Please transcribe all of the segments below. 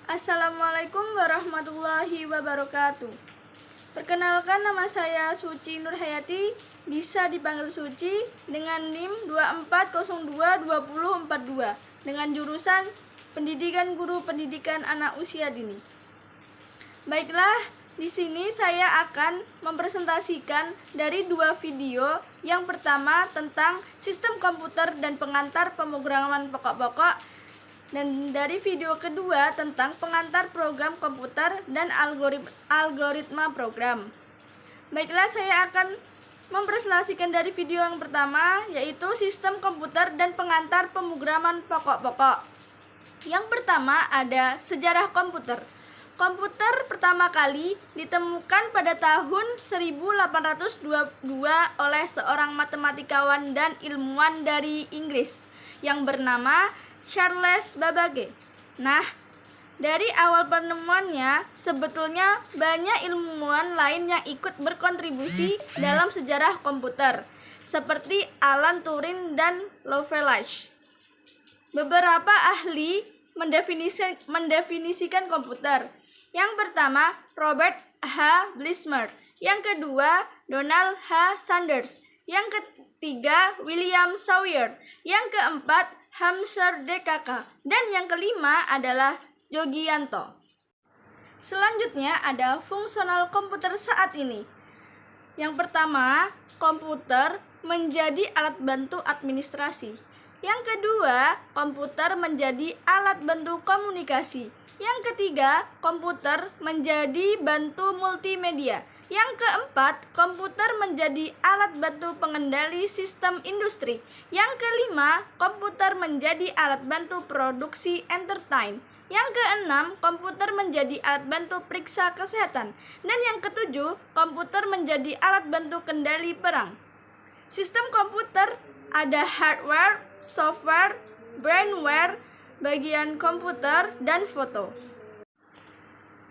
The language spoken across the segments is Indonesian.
Assalamualaikum warahmatullahi wabarakatuh. Perkenalkan, nama saya Suci Nurhayati, bisa dipanggil Suci, dengan NIM 24022042 dengan jurusan Pendidikan Guru Pendidikan Anak Usia Dini. Baiklah, di sini saya akan mempresentasikan dari dua video. Yang pertama tentang sistem komputer dan pengantar pemrograman pokok-pokok, dan dari video kedua tentang pengantar program komputer dan algoritma program. Baiklah, saya akan mempresentasikan dari video yang pertama, yaitu sistem komputer dan pengantar pemrograman pokok-pokok. Yang pertama ada sejarah komputer. Komputer pertama kali ditemukan pada tahun 1822 oleh seorang matematikawan dan ilmuwan dari Inggris yang bernama Charles Babbage. Nah, dari awal penemuannya, sebetulnya banyak ilmuwan lain yang ikut berkontribusi dalam sejarah komputer, seperti Alan Turing dan Lovelage. Beberapa ahli mendefinisikan komputer. Yang pertama, Robert H. Blismer. Yang kedua, Donald H. Sanders. Yang ketiga, William Sawyer. Yang keempat, Hamser DKK. Dan yang kelima adalah Yogianto. Selanjutnya ada fungsional komputer saat ini. Yang pertama, komputer menjadi alat bantu administrasi. Yang kedua, komputer menjadi alat bantu komunikasi. Yang ketiga, komputer menjadi bantu multimedia. Yang keempat, komputer menjadi alat bantu pengendali sistem industri. Yang kelima, komputer menjadi alat bantu produksi entertain. Yang keenam, komputer menjadi alat bantu periksa kesehatan. Dan yang ketujuh, komputer menjadi alat bantu kendali perang. Sistem komputer ada hardware, software, brainware, bagian komputer, dan foto.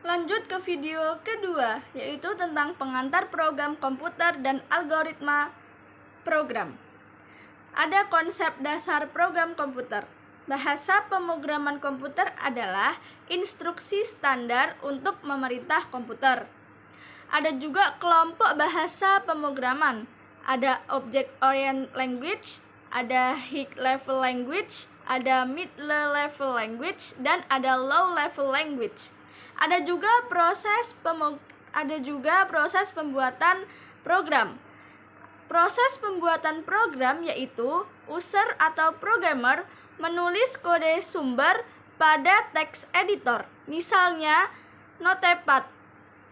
Lanjut ke video kedua, yaitu tentang pengantar program komputer dan algoritma program. Ada konsep dasar program komputer. Bahasa pemrograman komputer adalah instruksi standar untuk memerintah komputer. Ada juga kelompok bahasa pemrograman. Ada object-oriented language, ada high-level language, ada mid-level language, dan ada low-level language. Ada juga proses pembuatan program. Proses pembuatan program yaitu user atau programmer menulis kode sumber pada text editor, misalnya Notepad,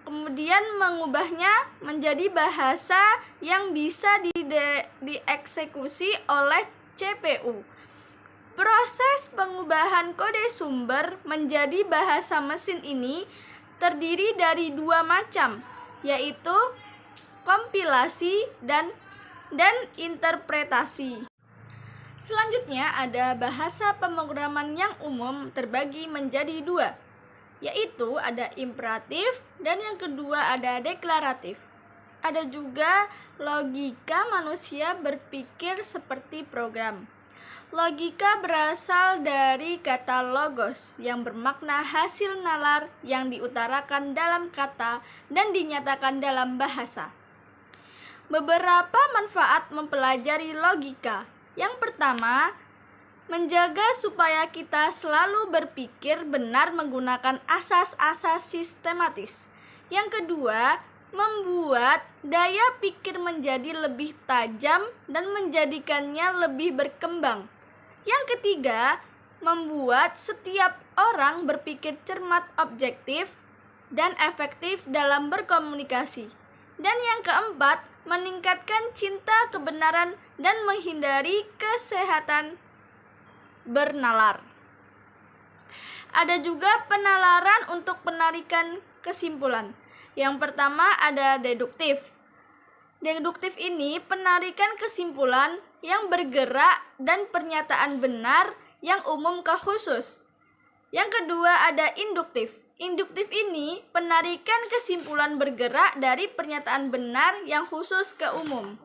kemudian mengubahnya menjadi bahasa yang bisa dieksekusi oleh CPU. Proses pengubahan kode sumber menjadi bahasa mesin ini terdiri dari dua macam, yaitu kompilasi dan interpretasi. Selanjutnya ada bahasa pemrograman yang umum terbagi menjadi dua, yaitu ada imperatif dan yang kedua ada deklaratif. Ada juga logika manusia berpikir seperti program. Logika berasal dari kata logos yang bermakna hasil nalar yang diutarakan dalam kata dan dinyatakan dalam bahasa. Beberapa manfaat mempelajari logika. Yang pertama, menjaga supaya kita selalu berpikir benar menggunakan asas-asas sistematis. Yang kedua, membuat daya pikir menjadi lebih tajam dan menjadikannya lebih berkembang. Yang ketiga, membuat setiap orang berpikir cermat, objektif, dan efektif dalam berkomunikasi. Dan yang keempat, meningkatkan cinta kebenaran dan menghindari kesehatan bernalar. Ada juga penalaran untuk penarikan kesimpulan. Yang pertama ada deduktif. Deduktif ini penarikan kesimpulan yang bergerak dan pernyataan benar yang umum ke khusus. Yang kedua ada induktif. Induktif ini penarikan kesimpulan bergerak dari pernyataan benar yang khusus ke umum.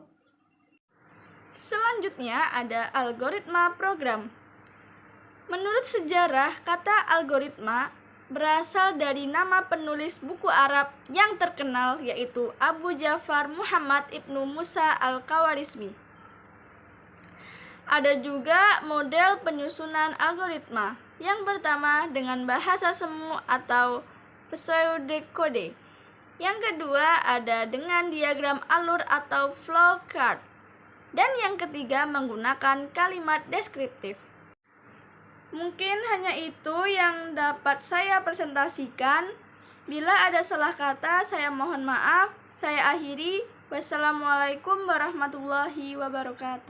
Selanjutnya ada algoritma program. Menurut sejarah, kata algoritma berasal dari nama penulis buku Arab yang terkenal, yaitu Abu Ja'far Muhammad Ibnu Musa Al-Khawarizmi. Ada juga model penyusunan algoritma. Yang pertama dengan bahasa semu atau pseudocode. Yang kedua ada dengan diagram alur atau flowchart. Dan yang ketiga menggunakan kalimat deskriptif. Mungkin hanya itu yang dapat saya presentasikan. Bila ada salah kata, saya mohon maaf. Saya akhiri. Wassalamualaikum warahmatullahi wabarakatuh.